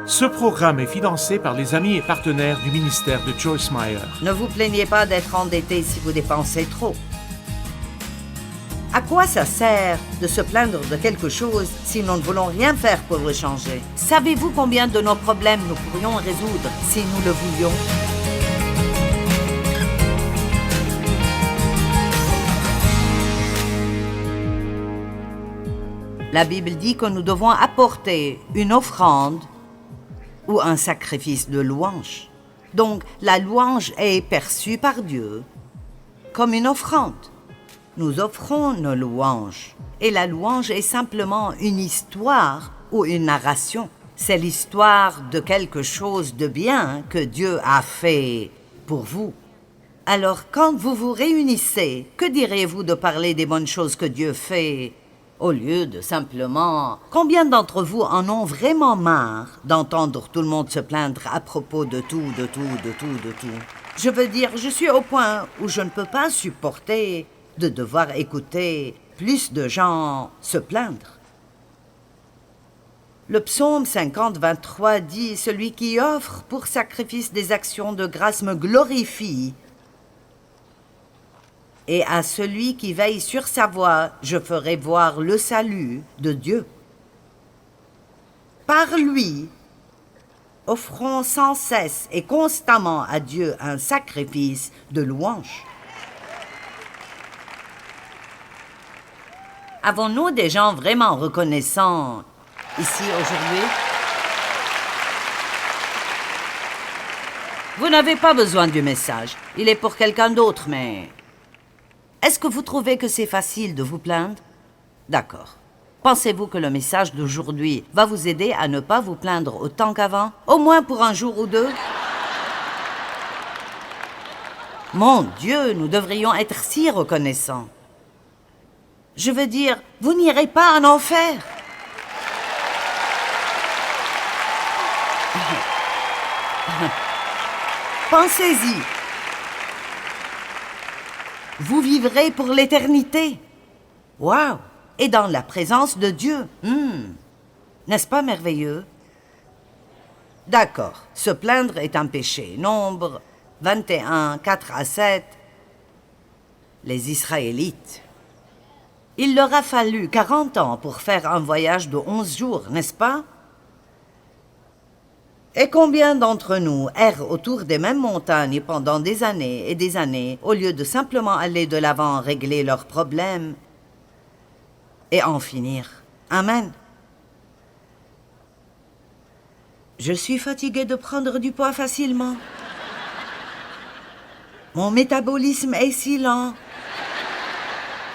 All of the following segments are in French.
Ce programme est financé par les amis et partenaires du ministère de Joyce Meyer. Ne vous plaignez pas d'être endetté si vous dépensez trop. À quoi ça sert de se plaindre de quelque chose si nous ne voulons rien faire pour le changer? Savez-vous combien de nos problèmes nous pourrions résoudre si nous le voulions? La Bible dit que nous devons apporter une offrande ou un sacrifice de louange. Donc, la louange est perçue par Dieu comme une offrande. Nous offrons nos louanges. Et la louange est simplement une histoire ou une narration. C'est l'histoire de quelque chose de bien que Dieu a fait pour vous. Alors, quand vous vous réunissez, que diriez-vous de parler des bonnes choses que Dieu fait au lieu de simplement... Combien d'entre vous en ont vraiment marre d'entendre tout le monde se plaindre à propos de tout? Je veux dire, je suis au point où je ne peux pas supporter de devoir écouter plus de gens se plaindre. Le psaume 50, 23 dit « Celui qui offre pour sacrifice des actions de grâce me glorifie. Et à celui qui veille sur sa voie, je ferai voir le salut de Dieu. » Par lui, offrons sans cesse et constamment à Dieu un sacrifice de louange. Avons-nous des gens vraiment reconnaissants ici aujourd'hui? Vous n'avez pas besoin du message. Il est pour quelqu'un d'autre, mais... Est-ce que vous trouvez que c'est facile de vous plaindre? D'accord. Pensez-vous que le message d'aujourd'hui va vous aider à ne pas vous plaindre autant qu'avant? Au moins pour un jour ou deux? Mon Dieu, nous devrions être si reconnaissants. Je veux dire, vous n'irez pas en enfer. Pensez-y. Vous vivrez pour l'éternité. Waouh! Et dans la présence de Dieu. N'est-ce pas merveilleux? D'accord, se plaindre est un péché. Nombre 21, 4 à 7. Les Israélites. Il leur a fallu 40 ans pour faire un voyage de 11 jours, n'est-ce pas? Et combien d'entre nous errent autour des mêmes montagnes pendant des années et des années, au lieu de simplement aller de l'avant régler leurs problèmes et en finir? Amen. Je suis fatiguée de prendre du poids facilement. Mon métabolisme est si lent.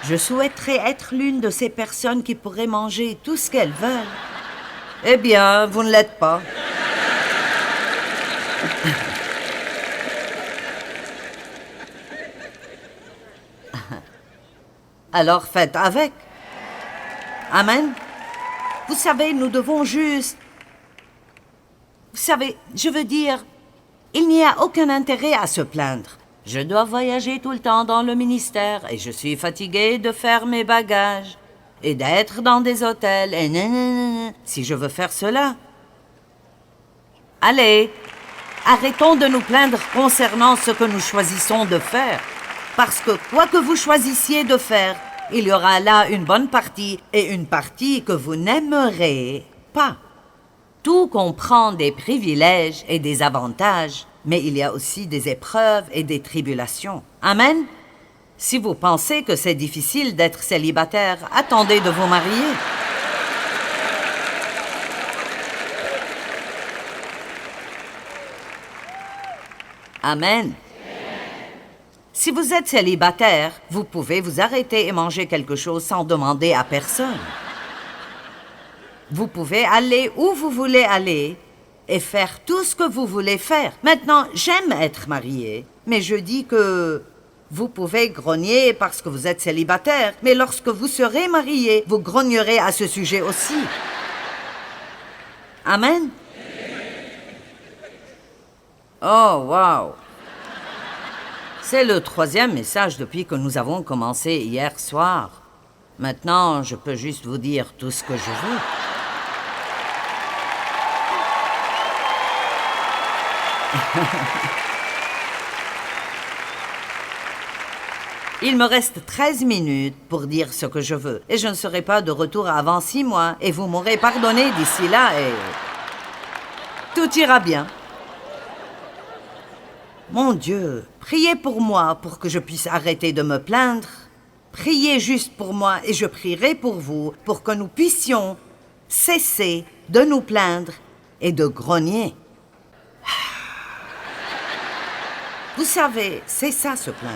Je souhaiterais être l'une de ces personnes qui pourraient manger tout ce qu'elles veulent. Eh bien, vous ne l'êtes pas. Alors faites avec. Amen. Vous savez, nous devons juste... Vous savez, je veux dire, il n'y a aucun intérêt à se plaindre. Je dois voyager tout le temps dans le ministère et je suis fatiguée de faire mes bagages et d'être dans des hôtels et nanana, si je veux faire cela. Allez, arrêtons de nous plaindre concernant ce que nous choisissons de faire. Parce que quoi que vous choisissiez de faire, il y aura là une bonne partie et une partie que vous n'aimerez pas. Tout comprend des privilèges et des avantages, mais il y a aussi des épreuves et des tribulations. Amen. Si vous pensez que c'est difficile d'être célibataire, attendez de vous marier. Amen. Si vous êtes célibataire, vous pouvez vous arrêter et manger quelque chose sans demander à personne. Vous pouvez aller où vous voulez aller et faire tout ce que vous voulez faire. Maintenant, j'aime être mariée, mais je dis que vous pouvez grogner parce que vous êtes célibataire, mais lorsque vous serez marié, vous grognerez à ce sujet aussi. Amen. Oh, wow! C'est le 3e message depuis que nous avons commencé hier soir. Maintenant, je peux juste vous dire tout ce que je veux. Il me reste 13 minutes pour dire ce que je veux. Et je ne serai pas de retour avant 6 mois. Et vous m'aurez pardonné d'ici là et... tout ira bien. Mon Dieu, priez pour moi pour que je puisse arrêter de me plaindre. Priez juste pour moi et je prierai pour vous pour que nous puissions cesser de nous plaindre et de grogner. Vous savez, c'est ça se plaindre.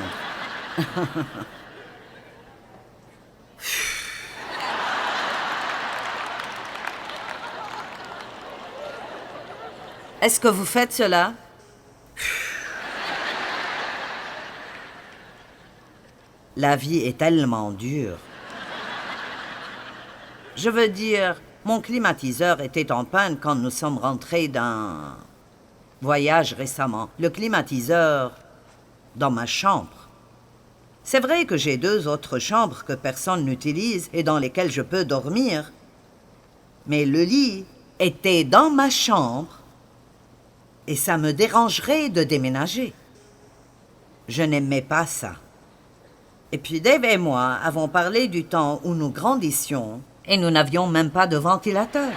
Est-ce que vous faites cela? La vie est tellement dure. Je veux dire, mon climatiseur était en panne quand nous sommes rentrés d'un voyage récemment. Le climatiseur dans ma chambre. C'est vrai que j'ai 2 autres chambres que personne n'utilise et dans lesquelles je peux dormir. Mais le lit était dans ma chambre et ça me dérangerait de déménager. Je n'aimais pas ça. Et puis Dave et moi avons parlé du temps où nous grandissions et nous n'avions même pas de ventilateur.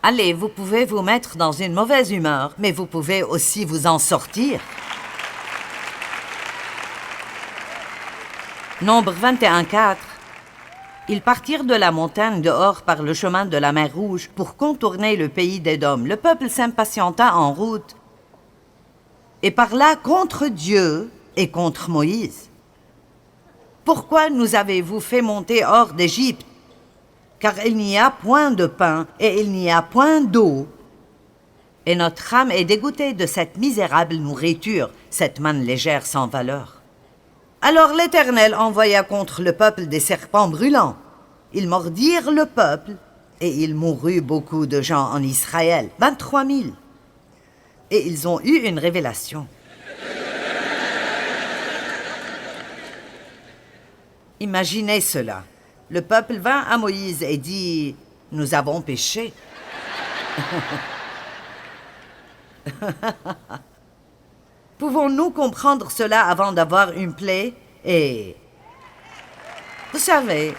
Allez, vous pouvez vous mettre dans une mauvaise humeur, mais vous pouvez aussi vous en sortir. Nombre 21:4. Ils partirent de la montagne dehors par le chemin de la mer Rouge pour contourner le pays d'Édom. Le peuple s'impatienta en route et parla contre Dieu et contre Moïse. Pourquoi nous avez-vous fait monter hors d'Égypte? Car il n'y a point de pain et il n'y a point d'eau. Et notre âme est dégoûtée de cette misérable nourriture, cette manne légère sans valeur. Alors l'Éternel envoya contre le peuple des serpents brûlants. Ils mordirent le peuple et il mourut beaucoup de gens en Israël, 23 000. Et ils ont eu une révélation. Imaginez cela. Le peuple vint à Moïse et dit « Nous avons péché. » Pouvons-nous comprendre cela avant d'avoir une plaie? Et vous savez,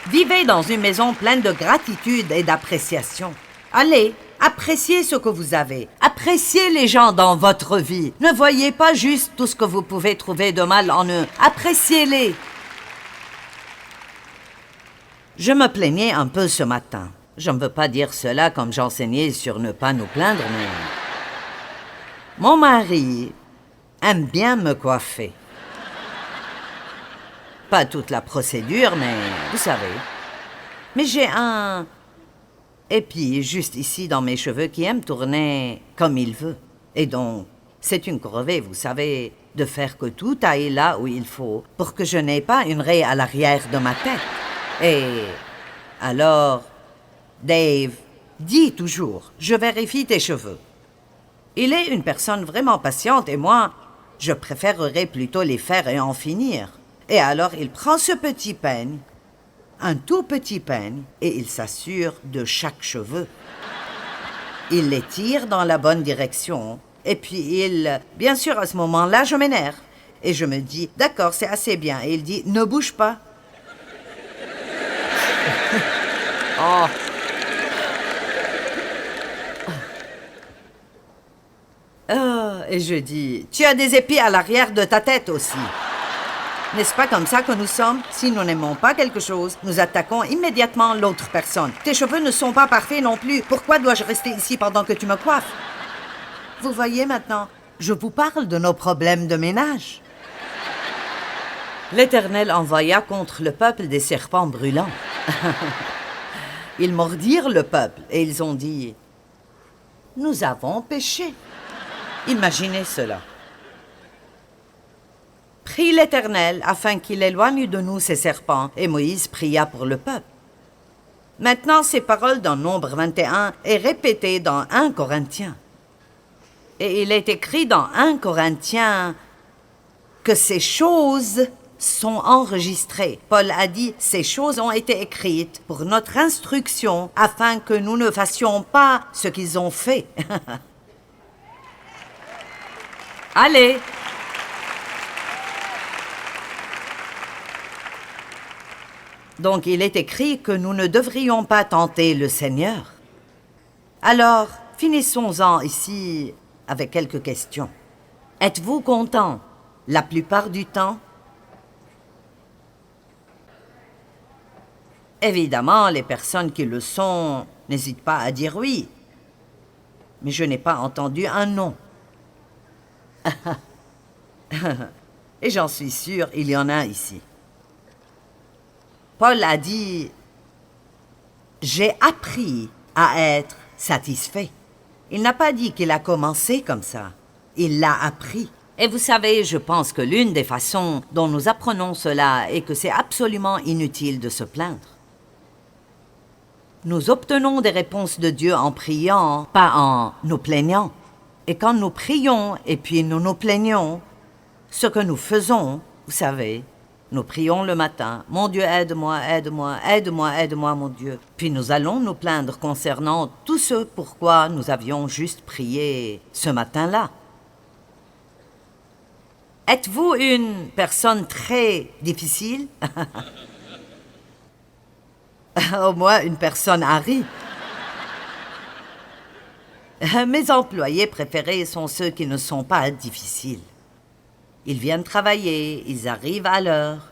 vivez dans une maison pleine de gratitude et d'appréciation. Allez, appréciez ce que vous avez. Appréciez les gens dans votre vie. Ne voyez pas juste tout ce que vous pouvez trouver de mal en eux. Appréciez-les. Je me plaignais un peu ce matin. Je ne veux pas dire cela comme j'enseignais sur ne pas nous plaindre, mais... Mon mari aime bien me coiffer. Pas toute la procédure, mais vous savez. Mais j'ai un épi juste ici dans mes cheveux qui aime tourner comme il veut. Et donc, c'est une corvée, vous savez, de faire que tout aille là où il faut pour que je n'ai pas une raie à l'arrière de ma tête. Et alors... Dave dit toujours, je vérifie tes cheveux. Il est une personne vraiment patiente et moi, je préférerais plutôt les faire et en finir. Et alors il prend ce petit peigne, un tout petit peigne, et il s'assure de chaque cheveu. Il les tire dans la bonne direction et puis bien sûr à ce moment-là, je m'énerve. Et je me dis, d'accord, c'est assez bien. Et il dit, ne bouge pas. Oh. Et je dis, tu as des épis à l'arrière de ta tête aussi. N'est-ce pas comme ça que nous sommes? Si nous n'aimons pas quelque chose, nous attaquons immédiatement l'autre personne. Tes cheveux ne sont pas parfaits non plus. Pourquoi dois-je rester ici pendant que tu me coiffes? Vous voyez maintenant, je vous parle de nos problèmes de ménage. L'Éternel envoya contre le peuple des serpents brûlants. Ils mordirent le peuple et ils ont dit, « Nous avons péché. » Imaginez cela. Prie l'Éternel afin qu'il éloigne de nous ces serpents, et Moïse pria pour le peuple. Maintenant, ces paroles dans Nombre 21 est répétées dans 1 Corinthiens. Et il est écrit dans 1 Corinthiens que ces choses sont enregistrées. Paul a dit, ces choses ont été écrites pour notre instruction afin que nous ne fassions pas ce qu'ils ont fait. Allez! Donc il est écrit que nous ne devrions pas tenter le Seigneur. Alors, finissons-en ici avec quelques questions. Êtes-vous content la plupart du temps? Évidemment, les personnes qui le sont n'hésitent pas à dire oui. Mais je n'ai pas entendu un non. Et j'en suis sûre, il y en a ici. Paul a dit « J'ai appris à être satisfait ». Il n'a pas dit qu'il a commencé comme ça. Il l'a appris. Et vous savez, je pense que l'une des façons dont nous apprenons cela est que c'est absolument inutile de se plaindre. Nous obtenons des réponses de Dieu en priant, pas en nous plaignant. Et quand nous prions et puis nous nous plaignons, ce que nous faisons, vous savez, nous prions le matin, « Mon Dieu, aide-moi, aide-moi, aide-moi, aide-moi, mon Dieu. » Puis nous allons nous plaindre concernant tout ce pourquoi nous avions juste prié ce matin-là. Êtes-vous une personne très difficile? Au moins une personne Harry. Mes employés préférés sont ceux qui ne sont pas difficiles. Ils viennent travailler, ils arrivent à l'heure,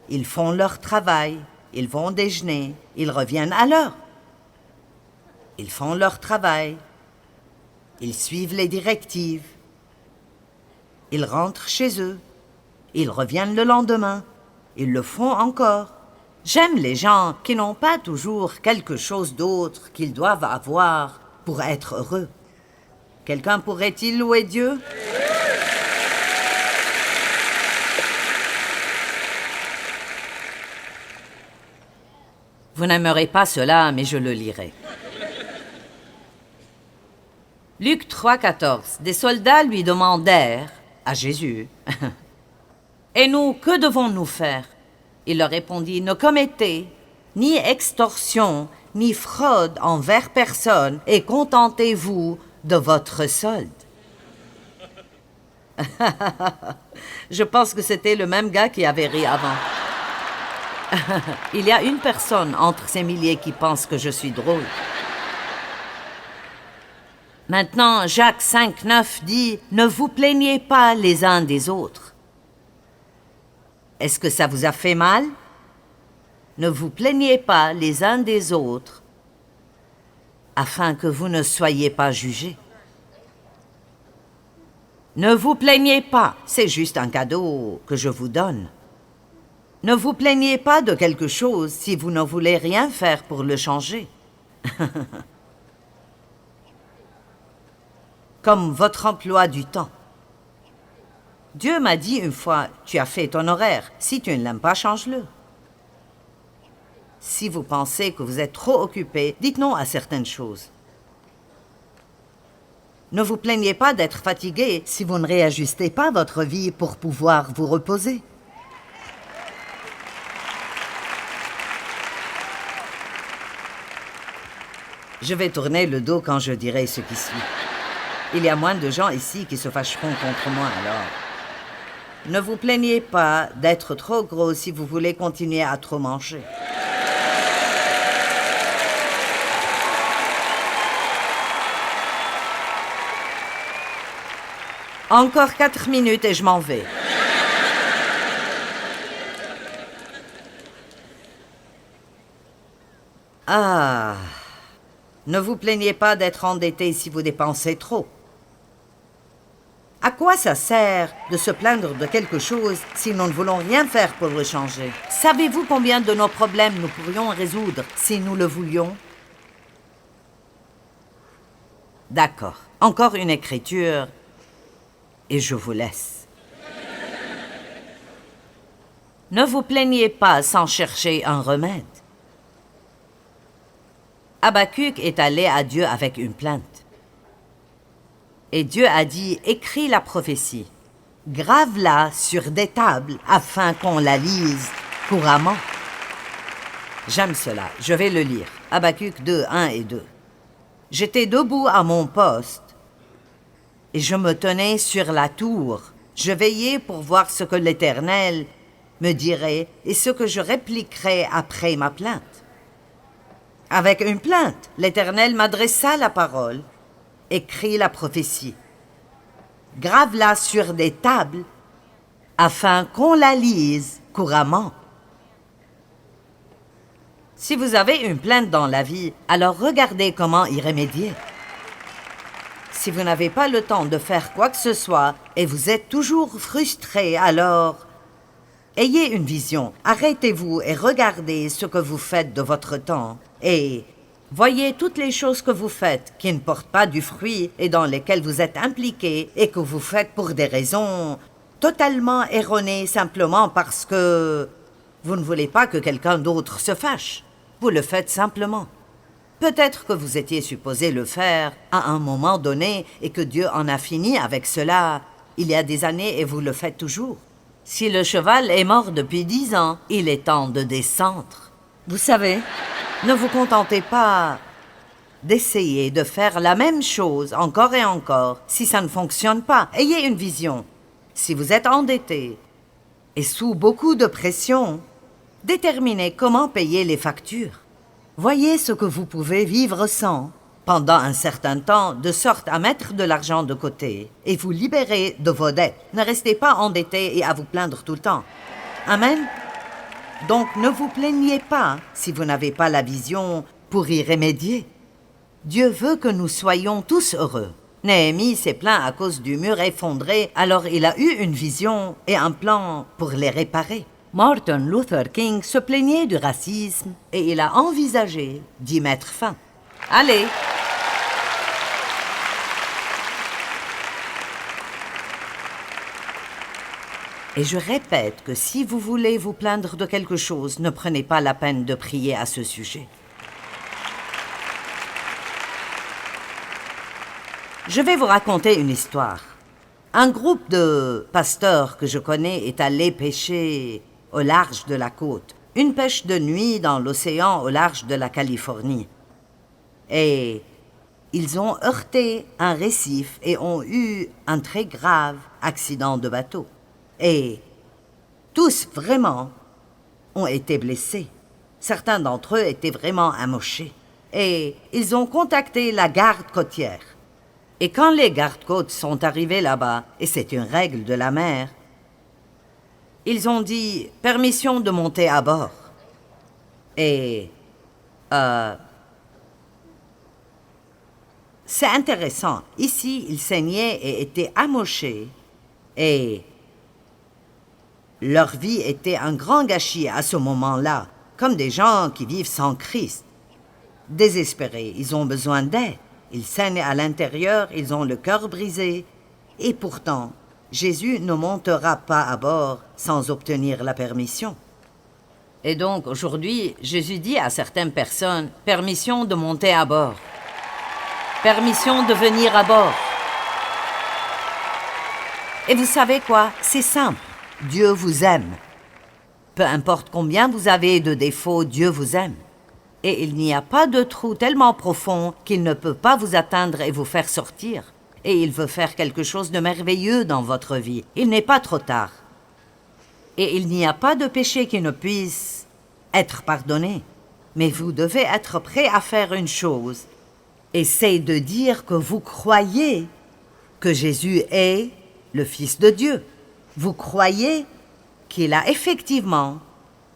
ils font leur travail, ils vont déjeuner, ils reviennent à l'heure. Ils font leur travail, ils suivent les directives, ils rentrent chez eux, ils reviennent le lendemain, ils le font encore. J'aime les gens qui n'ont pas toujours quelque chose d'autre qu'ils doivent avoir pour être heureux. Quelqu'un pourrait-il louer Dieu? Vous n'aimerez pas cela, mais je le lirai. Luc 3,14. Des soldats lui demandèrent à Jésus, « Et nous, que devons-nous faire ?» Il leur répondit, « Ne commettez ni extorsion, ni fraude envers personne, et contentez-vous de votre solde. » Je pense que c'était le même gars qui avait ri avant. Il y a une personne entre ces milliers qui pense que je suis drôle. Maintenant, Jacques 5,9 dit « Ne vous plaignez pas les uns des autres. » Est-ce que ça vous a fait mal? Ne vous plaignez pas les uns des autres afin que vous ne soyez pas jugés. Ne vous plaignez pas, c'est juste un cadeau que je vous donne. Ne vous plaignez pas de quelque chose si vous ne voulez rien faire pour le changer. Comme votre emploi du temps. Dieu m'a dit une fois, tu as fait ton horaire. Si tu ne l'aimes pas, change-le. Si vous pensez que vous êtes trop occupé, dites non à certaines choses. Ne vous plaignez pas d'être fatigué si vous ne réajustez pas votre vie pour pouvoir vous reposer. Je vais tourner le dos quand je dirai ce qui suit. Il y a moins de gens ici qui se fâcheront contre moi alors. Ne vous plaignez pas d'être trop gros si vous voulez continuer à trop manger. Encore 4 minutes et je m'en vais. Ah, ne vous plaignez pas d'être endetté si vous dépensez trop. À quoi ça sert de se plaindre de quelque chose si nous ne voulons rien faire pour le changer? Savez-vous combien de nos problèmes nous pourrions résoudre si nous le voulions? D'accord, encore une écriture et je vous laisse. Ne vous plaignez pas sans chercher un remède. Habakkuk est allé à Dieu avec une plainte. Et Dieu a dit, écris la prophétie. grave-la sur des tables afin qu'on la lise couramment. J'aime cela, je vais le lire. Habacuc 2, 1 et 2. J'étais debout à mon poste et je me tenais sur la tour. Je veillais pour voir ce que l'Éternel me dirait et ce que je répliquerais après ma plainte. Avec une plainte, l'Éternel m'adressa la parole, écrit la prophétie. Grave-la sur des tables afin qu'on la lise couramment. Si vous avez une plainte dans la vie, alors regardez comment y remédier. Si vous n'avez pas le temps de faire quoi que ce soit et vous êtes toujours frustré, alors ayez une vision. Arrêtez-vous et regardez ce que vous faites de votre temps. Et voyez toutes les choses que vous faites qui ne portent pas du fruit et dans lesquelles vous êtes impliqué et que vous faites pour des raisons totalement erronées simplement parce que vous ne voulez pas que quelqu'un d'autre se fâche. Vous le faites simplement. Peut-être que vous étiez supposé le faire à un moment donné et que Dieu en a fini avec cela il y a des années et vous le faites toujours. Si le cheval est mort depuis 10 ans, il est temps de descendre. Vous savez, ne vous contentez pas d'essayer de faire la même chose encore et encore. Si ça ne fonctionne pas, ayez une vision. Si vous êtes endetté et sous beaucoup de pression, déterminez comment payer les factures. Voyez ce que vous pouvez vivre sans pendant un certain temps, de sorte à mettre de l'argent de côté et vous libérer de vos dettes. Ne restez pas endetté et à vous plaindre tout le temps. Amen. Donc ne vous plaignez pas si vous n'avez pas la vision pour y remédier. Dieu veut que nous soyons tous heureux. Néhémie s'est plaint à cause du mur effondré, alors il a eu une vision et un plan pour les réparer. Martin Luther King se plaignait du racisme et il a envisagé d'y mettre fin. Allez! Et je répète que si vous voulez vous plaindre de quelque chose, ne prenez pas la peine de prier à ce sujet. Je vais vous raconter une histoire. Un groupe de pasteurs que je connais est allé pêcher au large de la côte. Une pêche de nuit dans l'océan au large de la Californie. Et ils ont heurté un récif et ont eu un très grave accident de bateau. Et tous, vraiment, ont été blessés. Certains d'entre eux étaient vraiment amochés. Et ils ont contacté la garde côtière. Et quand les gardes-côtes sont arrivés là-bas, et c'est une règle de la mer, ils ont dit « permission de monter à bord ». Et c'est intéressant. Ici, ils saignaient et étaient amochés. Et leur vie était un grand gâchis à ce moment-là, comme des gens qui vivent sans Christ. Désespérés, ils ont besoin d'aide. Ils saignent à l'intérieur, ils ont le cœur brisé. Et pourtant, Jésus ne montera pas à bord sans obtenir la permission. Et donc, aujourd'hui, Jésus dit à certaines personnes, « permission de monter à bord. Permission de venir à bord. » Et vous savez quoi? C'est simple. Dieu vous aime. Peu importe combien vous avez de défauts, Dieu vous aime. Et il n'y a pas de trou tellement profond qu'il ne peut pas vous atteindre et vous faire sortir. Et il veut faire quelque chose de merveilleux dans votre vie. Il n'est pas trop tard. Et il n'y a pas de péché qui ne puisse être pardonné. Mais vous devez être prêt à faire une chose. Et c'est de dire que vous croyez que Jésus est le Fils de Dieu. Vous croyez qu'il a effectivement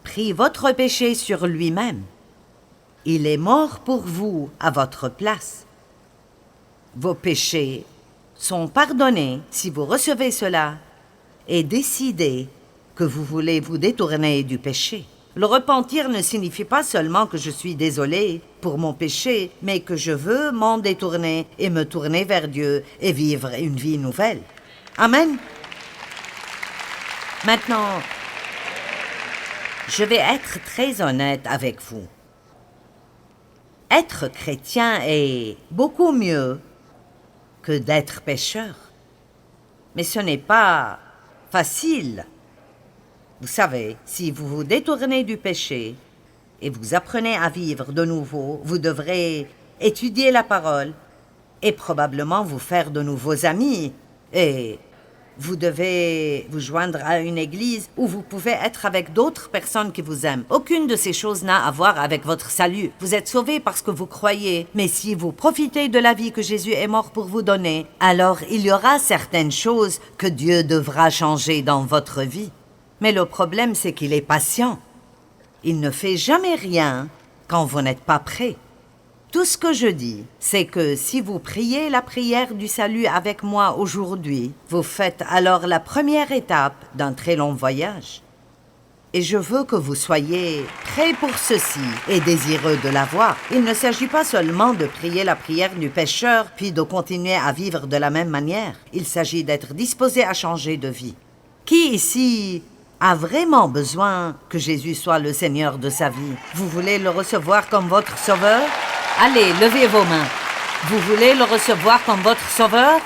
pris votre péché sur lui-même. Il est mort pour vous à votre place. Vos péchés sont pardonnés si vous recevez cela et décidez que vous voulez vous détourner du péché. Le repentir ne signifie pas seulement que je suis désolé pour mon péché, mais que je veux m'en détourner et me tourner vers Dieu et vivre une vie nouvelle. Amen. Maintenant, je vais être très honnête avec vous. Être chrétien est beaucoup mieux que d'être pécheur. Mais ce n'est pas facile. Vous savez, si vous vous détournez du péché et vous apprenez à vivre de nouveau, vous devrez étudier la parole et probablement vous faire de nouveaux amis. Et vous devez vous joindre à une église où vous pouvez être avec d'autres personnes qui vous aiment. Aucune de ces choses n'a à voir avec votre salut. Vous êtes sauvés parce que vous croyez. Mais si vous profitez de la vie que Jésus est mort pour vous donner, alors il y aura certaines choses que Dieu devra changer dans votre vie. Mais le problème, c'est qu'il est patient. Il ne fait jamais rien quand vous n'êtes pas prêt. Tout ce que je dis, c'est que si vous priez la prière du salut avec moi aujourd'hui, vous faites alors la première étape d'un très long voyage. Et je veux que vous soyez prêts pour ceci et désireux de l'avoir. Il ne s'agit pas seulement de prier la prière du pécheur puis de continuer à vivre de la même manière. Il s'agit d'être disposé à changer de vie. Qui ici a vraiment besoin que Jésus soit le Seigneur de sa vie? Vous voulez le recevoir comme votre sauveur? Allez, levez vos mains. Vous voulez le recevoir comme votre sauveur?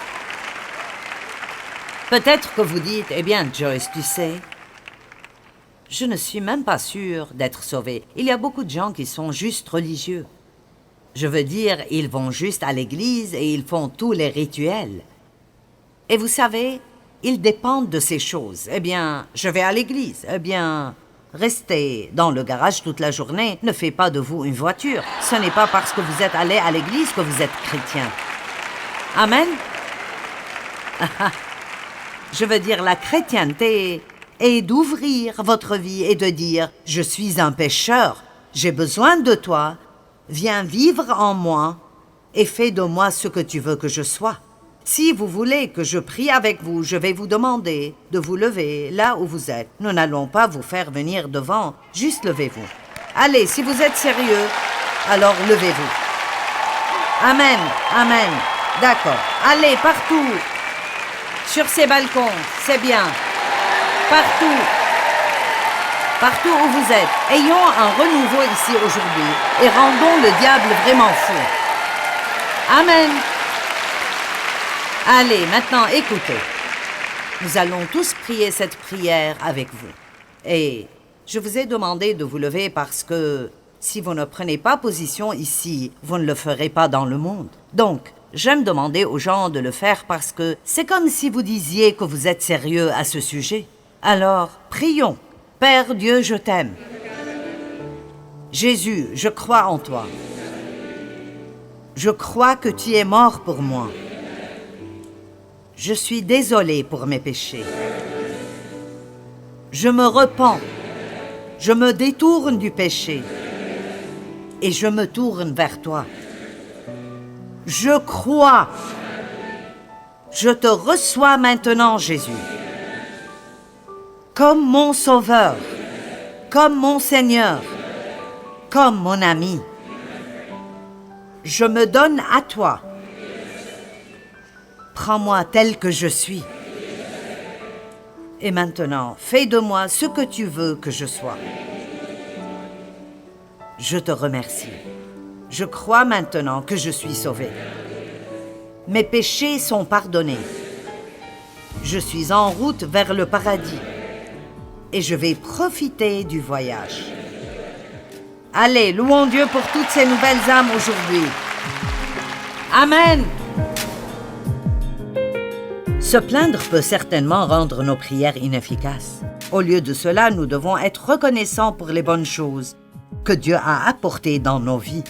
Peut-être que vous dites, eh bien, Joyce, tu sais, je ne suis même pas sûre d'être sauvé. Il y a beaucoup de gens qui sont juste religieux. Je veux dire, ils vont juste à l'église et ils font tous les rituels. Et vous savez, ils dépendent de ces choses. Eh bien, je vais à l'église. Eh bien, rester dans le garage toute la journée ne fait pas de vous une voiture. Ce n'est pas parce que vous êtes allé à l'église que vous êtes chrétien. Amen? Je veux dire, la chrétienté est d'ouvrir votre vie et de dire « Je suis un pécheur, j'ai besoin de toi, viens vivre en moi et fais de moi ce que tu veux que je sois. » Si vous voulez que je prie avec vous, je vais vous demander de vous lever là où vous êtes. Nous n'allons pas vous faire venir devant, juste levez-vous. Allez, si vous êtes sérieux, alors levez-vous. Amen, amen. D'accord. Allez, partout. Sur ces balcons, c'est bien. Partout. Partout où vous êtes. Ayons un renouveau ici aujourd'hui et rendons le diable vraiment fou. Amen. Allez, maintenant, écoutez. Nous allons tous prier cette prière avec vous. Et je vous ai demandé de vous lever parce que si vous ne prenez pas position ici, vous ne le ferez pas dans le monde. Donc, j'aime demander aux gens de le faire parce que c'est comme si vous disiez que vous êtes sérieux à ce sujet. Alors, prions. Père Dieu, je t'aime. Jésus, je crois en toi. Je crois que tu es mort pour moi. Je suis désolé pour mes péchés. Je me repens. Je me détourne du péché. Et je me tourne vers toi. Je crois. Je te reçois maintenant, Jésus. Comme mon Sauveur. Comme mon Seigneur. Comme mon ami. Je me donne à toi. Prends-moi tel que je suis. Et maintenant, fais de moi ce que tu veux que je sois. Je te remercie. Je crois maintenant que je suis sauvé. Mes péchés sont pardonnés. Je suis en route vers le paradis. Et je vais profiter du voyage. Allez, louons Dieu pour toutes ces nouvelles âmes aujourd'hui. Amen. Se plaindre peut certainement rendre nos prières inefficaces. Au lieu de cela, nous devons être reconnaissants pour les bonnes choses que Dieu a apportées dans nos vies.